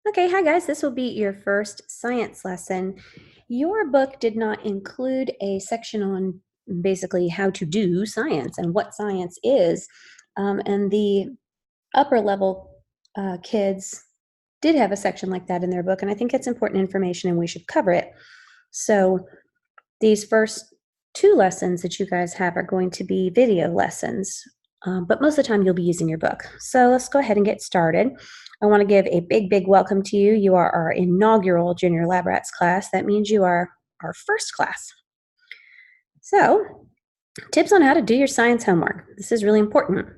Okay, hi guys, this will be your first science lesson. Your book did not include a section on basically how to do science and what science is. And the upper level kids did have a section like that in their book, and I think it's important information and we should cover it. So these first two lessons that you guys have are going to be video lessons, but most of the time you'll be using your book. So let's go ahead and get started. I want to give a big welcome to you. You are our inaugural Junior Lab Rats class. That means you are our first class. So, tips on how to do your science homework. This is really important.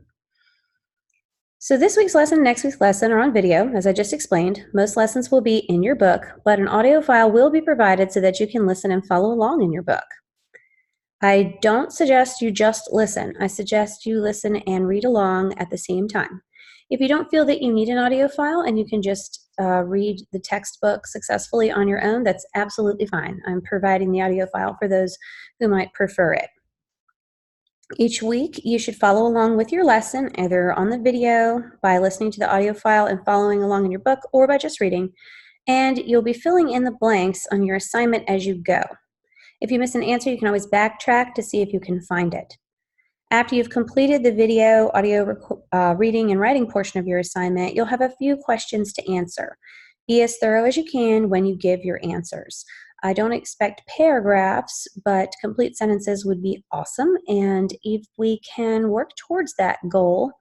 So this week's lesson and next week's lesson are on video, as I just explained. Most lessons will be in your book, but an audio file will be provided so that you can listen and follow along in your book. I don't suggest you just listen. I suggest you listen and read along at the same time. If you don't feel that you need an audio file and you can just read the textbook successfully on your own, that's absolutely fine. I'm providing the audio file for those who might prefer it. Each week, you should follow along with your lesson, either on the video, by listening to the audio file and following along in your book, or by just reading. And you'll be filling in the blanks on your assignment as you go. If you miss an answer, you can always backtrack to see if you can find it. After you've completed the video, audio reading, and writing portion of your assignment, you'll have a few questions to answer. Be as thorough as you can when you give your answers. I don't expect paragraphs, but complete sentences would be awesome. And if we can work towards that goal,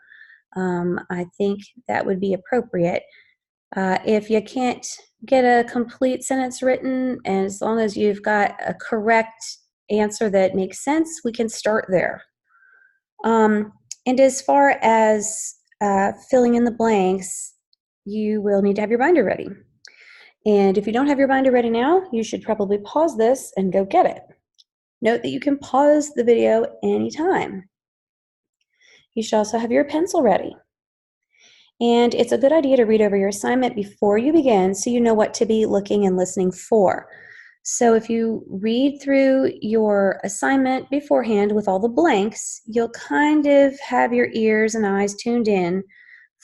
I think that would be appropriate. If you can't get a complete sentence written, as long as you've got a correct answer that makes sense, we can start there. And as far as filling in the blanks, you will need to have your binder ready. And if you don't have your binder ready now, you should probably pause this and go get it. Note that you can pause the video anytime. You should also have your pencil ready. And it's a good idea to read over your assignment before you begin so you know what to be looking and listening for. So if you read through your assignment beforehand with all the blanks, you'll kind of have your ears and eyes tuned in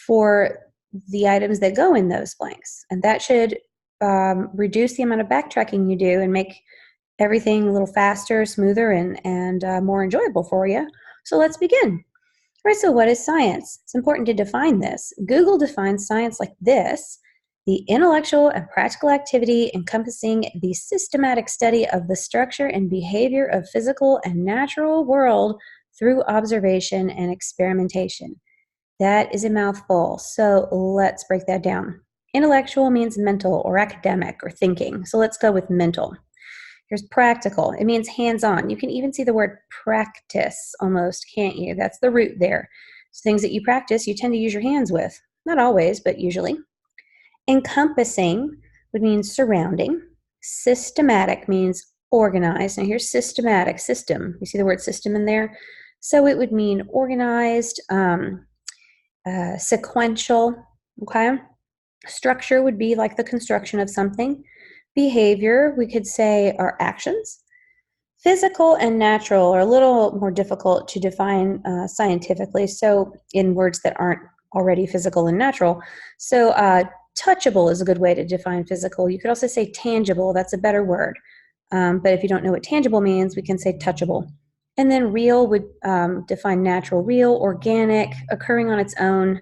for the items that go in those blanks. And that should reduce the amount of backtracking you do and make everything a little faster, smoother, and more enjoyable for you. So let's begin. All right, so what is science? It's important to define this. Google defines science like this: the intellectual and practical activity encompassing the systematic study of the structure and behavior of physical and natural world through observation and experimentation. That is a mouthful, so let's break that down. Intellectual means mental or academic or thinking, so let's go with mental. Here's practical. It means hands-on. You can even see the word practice almost, can't you? That's the root there. So things that you practice, you tend to use your hands with. Not always, but usually. Encompassing would mean surrounding. Systematic means organized. Now here's systematic, system. You see the word system in there? So it would mean organized, sequential, okay? Structure would be like the construction of something. Behavior, we could say, are actions. Physical and natural are a little more difficult to define scientifically, so in words that aren't already physical and natural. So touchable is a good way to define physical. You could also say tangible. That's a better word. But if you don't know what tangible means, we can say touchable. And then real would define natural, real, organic, occurring on its own.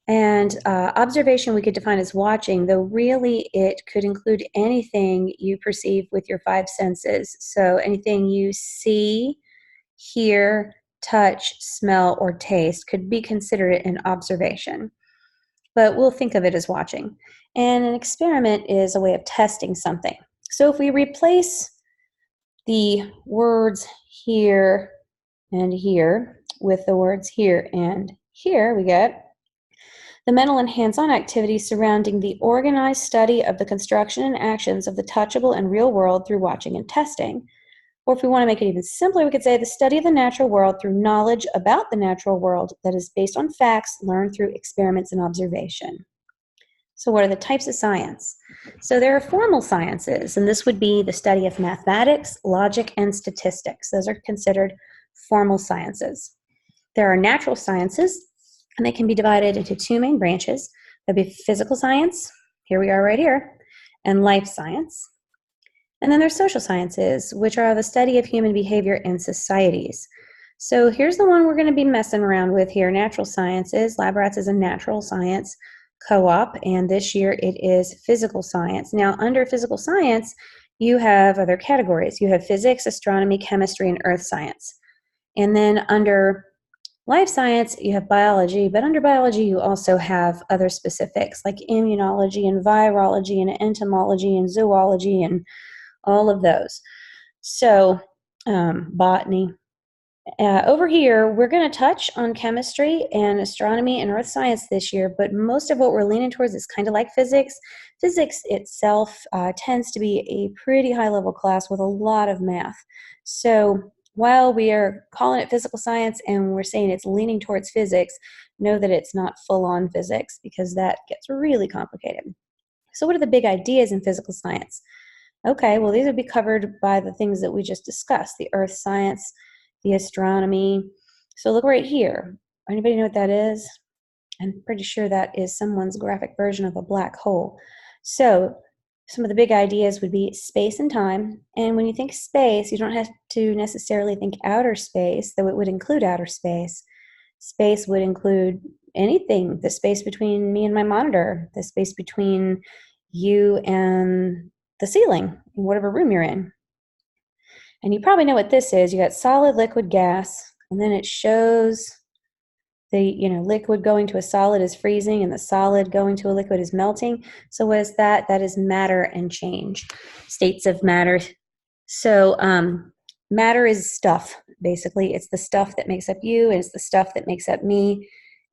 And observation we could define as watching, though really it could include anything you perceive with your five senses. So anything you see, hear, touch, smell, or taste could be considered an observation. But we'll think of it as watching. And an experiment is a way of testing something. So if we replace the words here and here with the words here and here, we get the mental and hands-on activities surrounding the organized study of the construction and actions of the touchable and real world through watching and testing. Or if we want to make it even simpler, we could say the study of the natural world through knowledge about the natural world that is based on facts learned through experiments and observation. So what are the types of science? So there are formal sciences, and this would be the study of mathematics, logic, and statistics. Those are considered formal sciences. There are natural sciences, and they can be divided into two main branches. There'll be physical science here we are right here, and life science. And then there's social sciences, which are the study of human behavior in societies. So here's the one we're going to be messing around with here, natural sciences. Lab Rats is a natural science co-op, and this year it is physical science. Now, under physical science, you have other categories. You have physics, astronomy, chemistry, and earth science. And then under life science, you have biology, but under biology, you also have other specifics like immunology and virology and entomology and zoology and all of those. So, botany. Over here, we're going to touch on chemistry and astronomy and earth science this year, but most of what we're leaning towards is kind of like physics. Physics itself tends to be a pretty high-level class with a lot of math. So while we are calling it physical science and we're saying it's leaning towards physics, know that it's not full-on physics because that gets really complicated. So what are the big ideas in physical science? Okay, well, these would be covered by the things that we just discussed, the earth science, the astronomy. So look right here. Anybody know what that is? I'm pretty sure that is someone's graphic version of a black hole. So some of the big ideas would be space and time. And when you think space, you don't have to necessarily think outer space, though it would include outer space. Space would include anything, the space between me and my monitor, the space between you and the ceiling in whatever room you're in. And you probably know what this is. You got solid, liquid, gas, and then it shows the liquid going to a solid is freezing and the solid going to a liquid is melting. So what is that? That is matter and change, states of matter. So matter is stuff, basically. It's the stuff that makes up you, and it's the stuff that makes up me.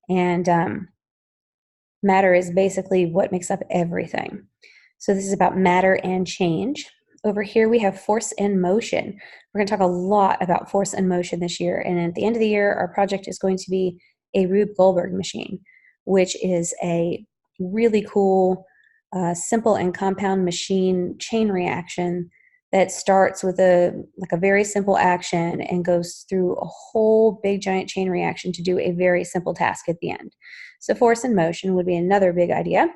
And matter is basically what makes up everything. So this is about matter and change. Over here, we have force and motion. We're going to talk a lot about force and motion this year. And at the end of the year, our project is going to be a Rube Goldberg machine, which is a really cool, simple and compound machine chain reaction that starts with a very simple action and goes through a whole big giant chain reaction to do a very simple task at the end. So force and motion would be another big idea.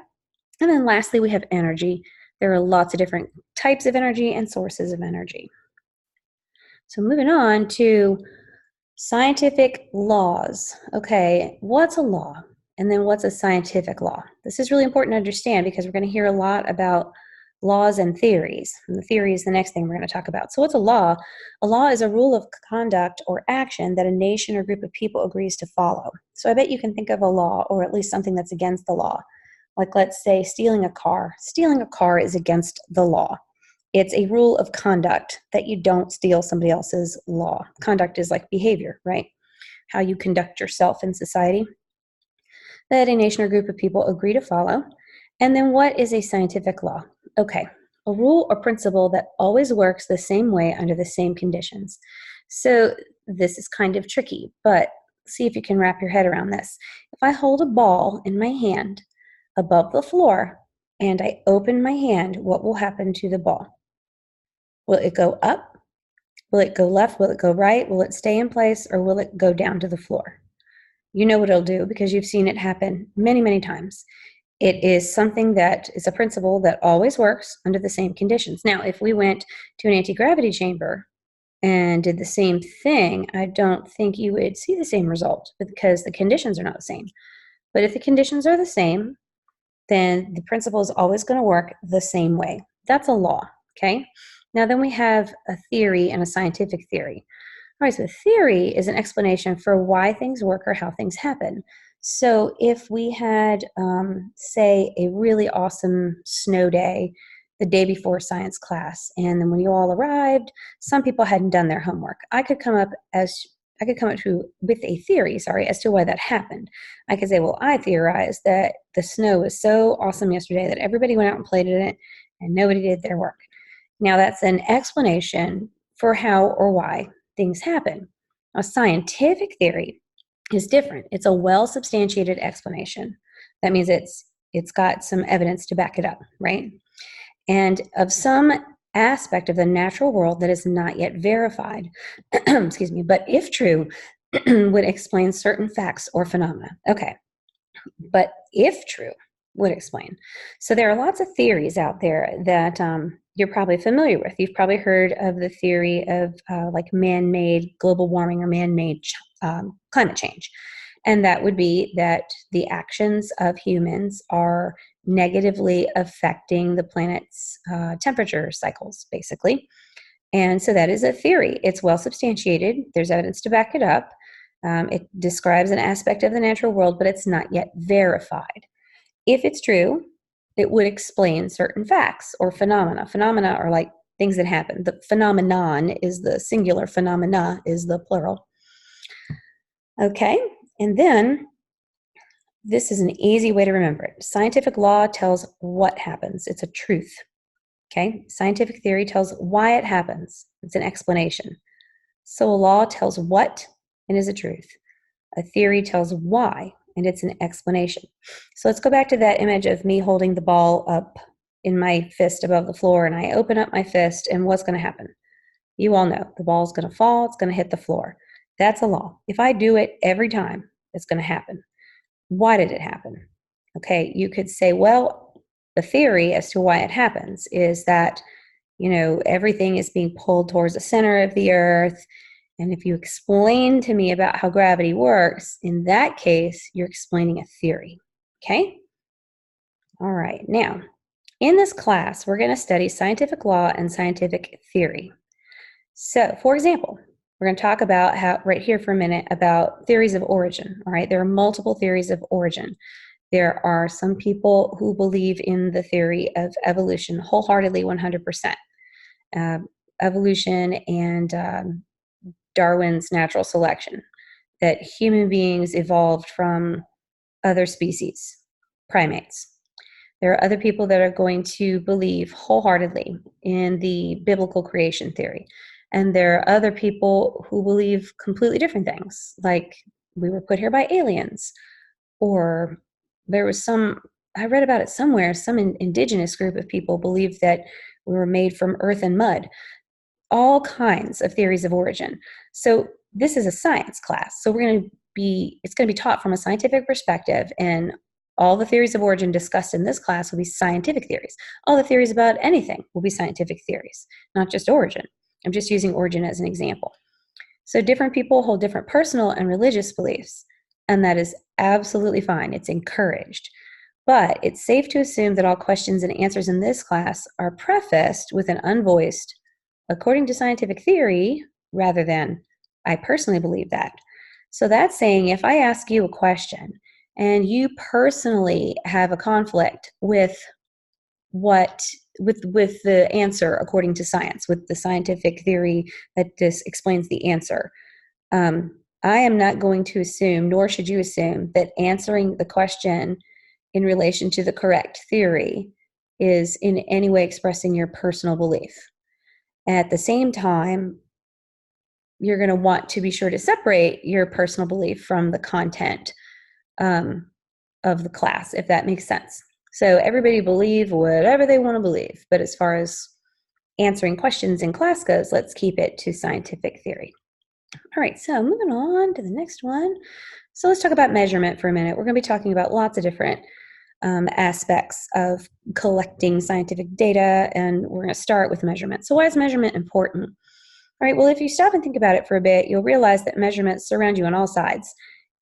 And then lastly, we have energy. There are lots of different types of energy and sources of energy. So moving on to scientific laws. Okay, what's a law? And then what's a scientific law? This is really important to understand because we're going to hear a lot about laws and theories. And the theory is the next thing we're going to talk about. So what's a law? A law is a rule of conduct or action that a nation or group of people agrees to follow. So I bet you can think of a law, or at least something that's against the law. Like, let's say stealing a car. Stealing a car is against the law. It's a rule of conduct that you don't steal somebody else's law. Conduct is like behavior, right? How you conduct yourself in society that a nation or group of people agree to follow. And then what is a scientific law? Okay, a rule or principle that always works the same way under the same conditions. So this is kind of tricky, but see if you can wrap your head around this. If I hold a ball in my hand above the floor and I open my hand, what will happen to the ball? Will it go up? Will it go left? Will it go right? Will it stay in place, or will it go down to the floor? You know what it'll do because you've seen it happen many, many times. It is something that is a principle that always works under the same conditions. Now, if we went to an anti-gravity chamber and did the same thing, I don't think you would see the same result because the conditions are not the same. But if the conditions are the same, then the principle is always going to work the same way. That's a law, okay? Now then we have a theory and a scientific theory. All right, so a theory is an explanation for why things work or how things happen. So if we had, say, a really awesome snow day the day before science class, and then when you all arrived, some people hadn't done their homework, I could come up with a theory, as to why that happened. I could say, well, I theorized that the snow was so awesome yesterday that everybody went out and played in it and nobody did their work. Now that's an explanation for how or why things happen. A scientific theory is different. It's a well-substantiated explanation. That means it's got some evidence to back it up, right? And of some aspect of the natural world that is not yet verified, excuse me, but if true, would explain certain facts or phenomena. Okay, but if true, would explain. So there are lots of theories out there that you're probably familiar with. You've probably heard of the theory of like man-made global warming or man-made climate change. And that would be that the actions of humans are negatively affecting the planet's temperature cycles, basically. And so that is a theory. It's well substantiated. There's evidence to back it up. It describes an aspect of the natural world, but it's not yet verified. If it's true, it would explain certain facts or phenomena. Phenomena are like things that happen. The phenomenon is the singular, phenomena is the plural. Okay, and then this is an easy way to remember it. Scientific law tells what happens. It's a truth. Okay, scientific theory tells why it happens. It's an explanation. So a law tells what and is a truth. A theory tells why, and it's an explanation. So let's go back to that image of me holding the ball up in my fist above the floor, and I open up my fist, and what's going to happen? You all know the ball's going to fall, it's going to hit the floor. That's a law. If I do it every time, it's going to happen. Why did it happen? Okay, you could say, well, the theory as to why it happens is that, everything is being pulled towards the center of the earth. And if you explain to me about how gravity works, in that case, you're explaining a theory. Okay? All right. Now, in this class, we're going to study scientific law and scientific theory. So, for example, we're going to talk about how, right here for a minute, about theories of origin. All right. There are multiple theories of origin. There are some people who believe in the theory of evolution wholeheartedly, 100%. Evolution and Darwin's natural selection, that human beings evolved from other species, primates. There are other people that are going to believe wholeheartedly in the biblical creation theory. And there are other people who believe completely different things, like we were put here by aliens, or there was I read about it somewhere, some indigenous group of people believed that we were made from earth and mud. All kinds of theories of origin. So this is a science class. So it's going to be taught from a scientific perspective, and all the theories of origin discussed in this class will be scientific theories. All the theories about anything will be scientific theories, not just origin. I'm just using origin as an example. So different people hold different personal and religious beliefs, and that is absolutely fine. It's encouraged. But it's safe to assume that all questions and answers in this class are prefaced with an unvoiced, according to scientific theory, rather than, I personally believe that. So that's saying if I ask you a question and you personally have a conflict with the answer according to science, with the scientific theory that this explains the answer, I am not going to assume, nor should you assume, that answering the question in relation to the correct theory is in any way expressing your personal belief. At the same time, you're going to want to be sure to separate your personal belief from the content of the class, if that makes sense. So everybody believe whatever they want to believe, but as far as answering questions in class goes, let's keep it to scientific theory. All right, so moving on to the next one. So let's talk about measurement for a minute. We're going to be talking about lots of different aspects of collecting scientific data, and we're going to start with measurement. So why is measurement important? All right, well, if you stop and think about it for a bit, you'll realize that measurements surround you on all sides.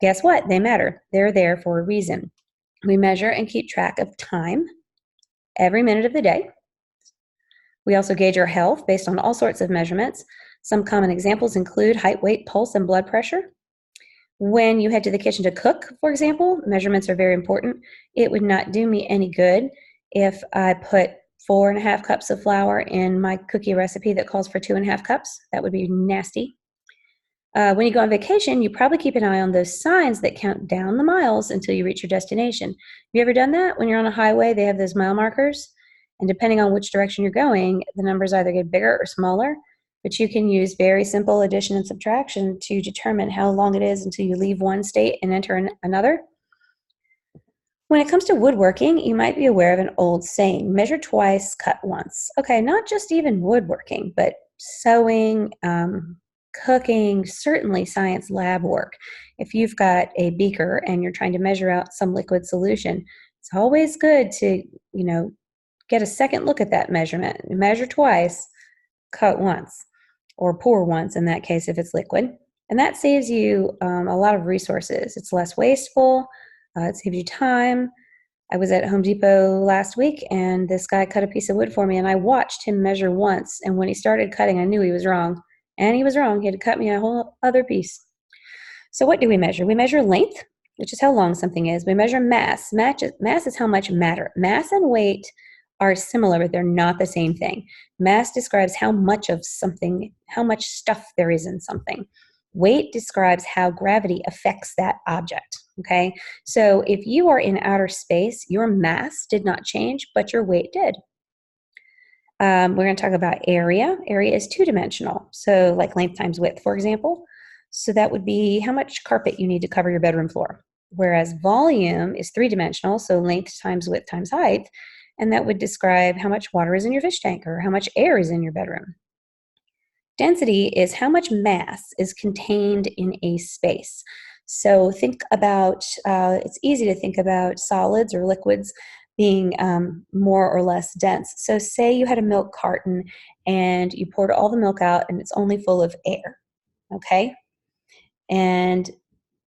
Guess what? They matter. They're there for a reason. We measure and keep track of time every minute of the day. We also gauge our health based on all sorts of measurements. Some common examples include height, weight, pulse, and blood pressure. When you head to the kitchen to cook, for example, measurements are very important. It would not do me any good if I put 4.5 cups of flour in my cookie recipe that calls for 2.5 cups. That would be nasty. When you go on vacation, you probably keep an eye on those signs that count down the miles until you reach your destination. Have you ever done that? When you're on a highway, they have those mile markers, and depending on which direction you're going, the numbers either get bigger or smaller, but you can use very simple addition and subtraction to determine how long it is until you leave one state and enter another. When it comes to woodworking, you might be aware of an old saying, measure twice, cut once. Okay, not just even woodworking, but sewing, cooking, certainly science lab work. If you've got a beaker and you're trying to measure out some liquid solution, It's always good to, get a second look at that measurement. Measure twice, cut once, or pour once in that case if it's liquid. And that saves you a lot of resources. It's less wasteful. It saves you time. I was at Home Depot last week, and this guy cut a piece of wood for me, and I watched him measure once. And when he started cutting, I knew he was wrong. And he was wrong. He had to cut me a whole other piece. So what do we measure? We measure length, which is how long something is. We measure mass. Mass is how much matter. Mass and weight are similar, but they're not the same thing. Mass describes how much of something, how much stuff there is in something. Weight describes how gravity affects that object, okay? So if you are in outer space, your mass did not change, but your weight did. We're going to talk about area. Area is two-dimensional, so like length times width, for example. So that would be how much carpet you need to cover your bedroom floor. Whereas volume is three-dimensional, so length times width times height, and that would describe how much water is in your fish tank or how much air is in your bedroom. Density is how much mass is contained in a space. So think about, it's easy to think about solids or liquids being more or less dense. So say you had a milk carton and you poured all the milk out and it's only full of air, okay? And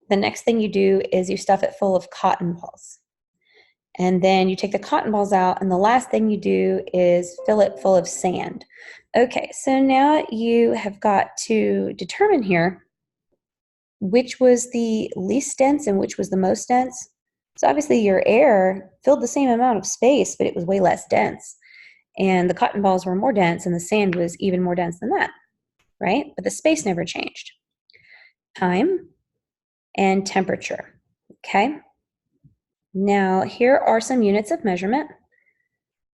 the next thing you do is you stuff it full of cotton balls. And then you take the cotton balls out, and the last thing you do is fill it full of sand. Okay, so now you have got to determine here which was the least dense and which was the most dense. So obviously your air filled the same amount of space, but it was way less dense. And the cotton balls were more dense, and the sand was even more dense than that, right? But the space never changed. Time and temperature, okay? Now, here are some units of measurement.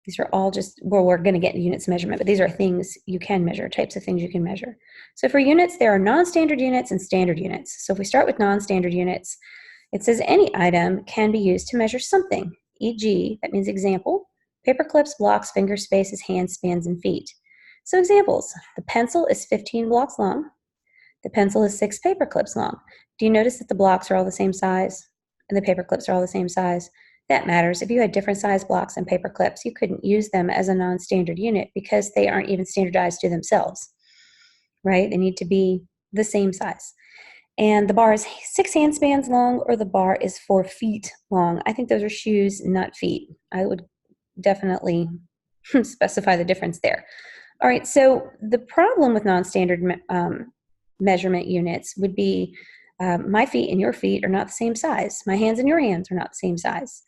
These are all just, well, we're going to get units of measurement, but these are things you can measure, types of things you can measure. So for units, there are non-standard units and standard units. So if we start with non-standard units, it says any item can be used to measure something, e.g., that means example, paper clips, blocks, finger spaces, hand spans, and feet. So examples, the pencil is 15 blocks long. The pencil is 6 paper clips long. Do you notice that the blocks are all the same size? And the paper clips are all the same size? That matters. If you had different size blocks and paper clips, you couldn't use them as a non-standard unit because they aren't even standardized to themselves, right? They need to be the same size. And the bar is 6 hand spans long, or the bar is 4 feet long. I think those are shoes, not feet. I would definitely specify the difference there. All right, so the problem with non-standard measurement units would be my feet and your feet are not the same size. My hands and your hands are not the same size.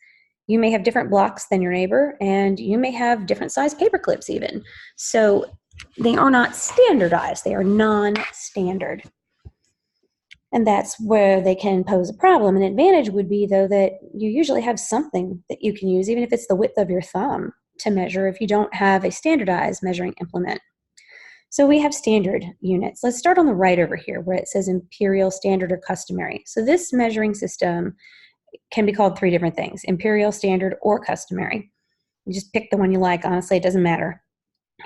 You may have different blocks than your neighbor, and you may have different size paper clips even. So they are not standardized. They are non-standard. And that's where they can pose a problem. An advantage would be, though, that you usually have something that you can use, even if it's the width of your thumb, to measure if you don't have a standardized measuring implement. So we have standard units. Let's start on the right over here where it says imperial, standard, or customary. So this measuring system can be called 3 different things, imperial, standard, or customary. You just pick the one you like. Honestly, it doesn't matter.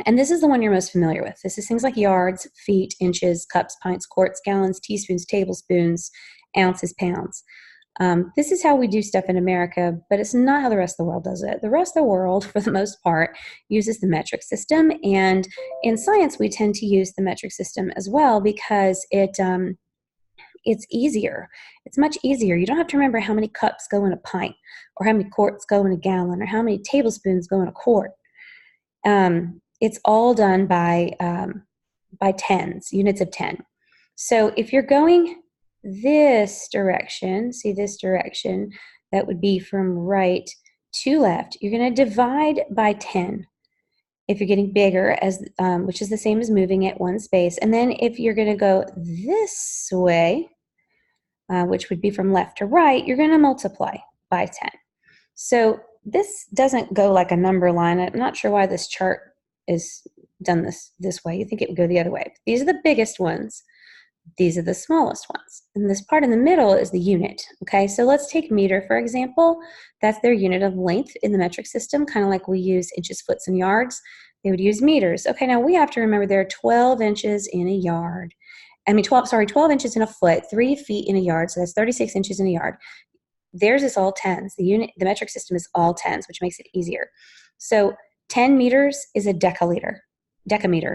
And this is the one you're most familiar with. This is things like yards, feet, inches, cups, pints, quarts, gallons, teaspoons, tablespoons, ounces, pounds. This is how we do stuff in America, but it's not how the rest of the world does it. The rest of the world, for the most part, uses the metric system. And in science, we tend to use the metric system as well because it's easier. It's much easier. You don't have to remember how many cups go in a pint, or how many quarts go in a gallon, or how many tablespoons go in a quart. It's all done by tens, units of 10. So if you're going this direction, see this direction, that would be from right to left, you're going to divide by 10. If you're getting bigger, which is the same as moving at one space. And then if you're going to go this way, which would be from left to right, you're going to multiply by 10. So this doesn't go like a number line. I'm not sure why this chart is done this way. You think it would go the other way. These are the biggest ones. These are the smallest ones. And this part in the middle is the unit. Okay, so let's take meter, for example. That's their unit of length in the metric system, kind of like we use inches, foots, and yards. They would use meters. Okay, now we have to remember there are 12 inches in a yard. 12 inches in a foot, 3 feet in a yard, so that's 36 inches in a yard. Theirs is all tens. The metric system is all tens, which makes it easier. So 10 meters is a decameter,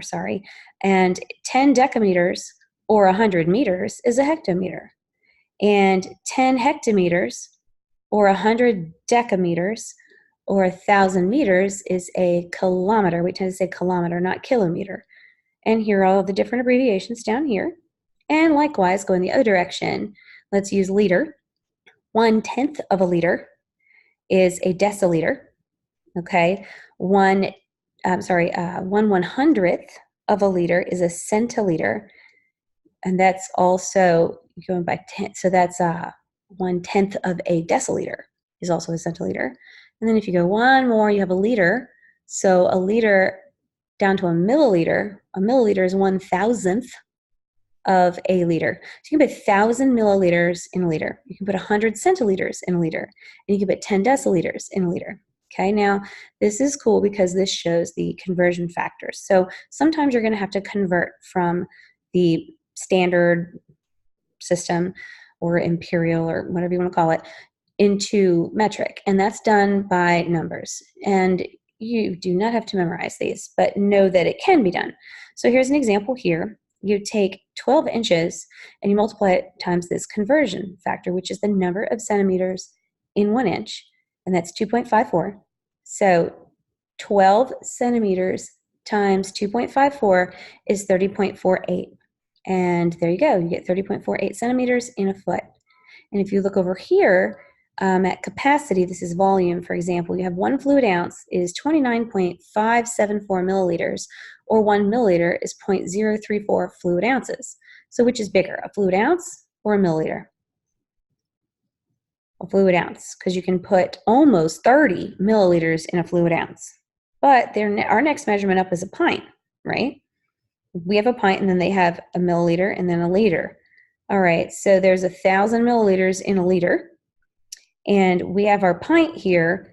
sorry, and 10 decameters or 100 meters is a hectometer, and 10 hectometers or 100 decameters or 1,000 meters is a kilometer. We tend to say kilometer, not kilometer. And here are all the different abbreviations down here. And likewise, go in the other direction. Let's use liter. 1/10 of a liter is a deciliter. Okay, 1/100th of a liter is a centiliter, and that's also going by 10. So that's 1/10 of a deciliter is also a centiliter. And then if you go one more, you have a liter. So a liter down to a milliliter is 1,000th of a liter. So you can put 1,000 milliliters in a liter. You can put 100 centiliters in a liter. And you can put 10 deciliters in a liter. Okay, now this is cool because this shows the conversion factors. So sometimes you're going to have to convert from the standard system or imperial or whatever you want to call it into metric, and that's done by numbers. And you do not have to memorize these, but know that it can be done. So here's an example here. You take 12 inches and you multiply it times this conversion factor, which is the number of centimeters in 1 inch, and that's 2.54. So 12 centimeters times 2.54 is 30.48. And there you go. You get 30.48 centimeters in a foot. And if you look over here at capacity, this is volume, for example, you have 1 fluid ounce is 29.574 milliliters, or 1 milliliter is 0.034 fluid ounces. So which is bigger, a fluid ounce or a milliliter? A fluid ounce, because you can put almost 30 milliliters in a fluid ounce. But our next measurement up is a pint, right? We have a pint, and then they have a milliliter and then a liter. All right, so there's 1,000 milliliters in a liter, and we have our pint here,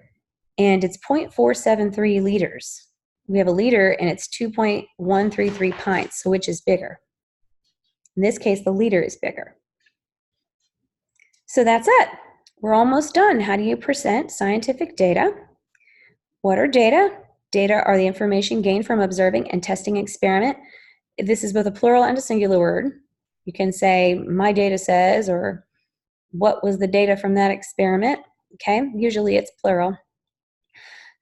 and it's 0.473 liters. We have a liter, and it's 2.133 pints, so which is bigger? In this case, the liter is bigger. So that's it. We're almost done. How do you present scientific data? What are data? Data are the information gained from observing and testing experiment. This is both a plural and a singular word. You can say, my data says, or what was the data from that experiment? Okay, usually it's plural.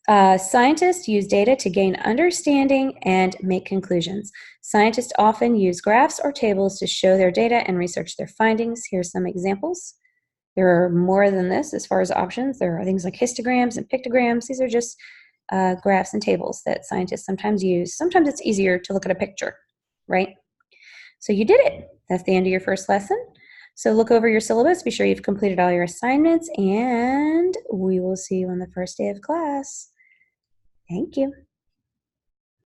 Scientists use data to gain understanding and make conclusions. Scientists often use graphs or tables to show their data and research their findings. Here's some examples. There are more than this as far as options. There are things like histograms and pictograms. These are just graphs and tables that scientists sometimes use. Sometimes it's easier to look at a picture, right? So you did it. That's the end of your first lesson. So look over your syllabus. Be sure you've completed all your assignments, and we will see you on the first day of class. Thank you.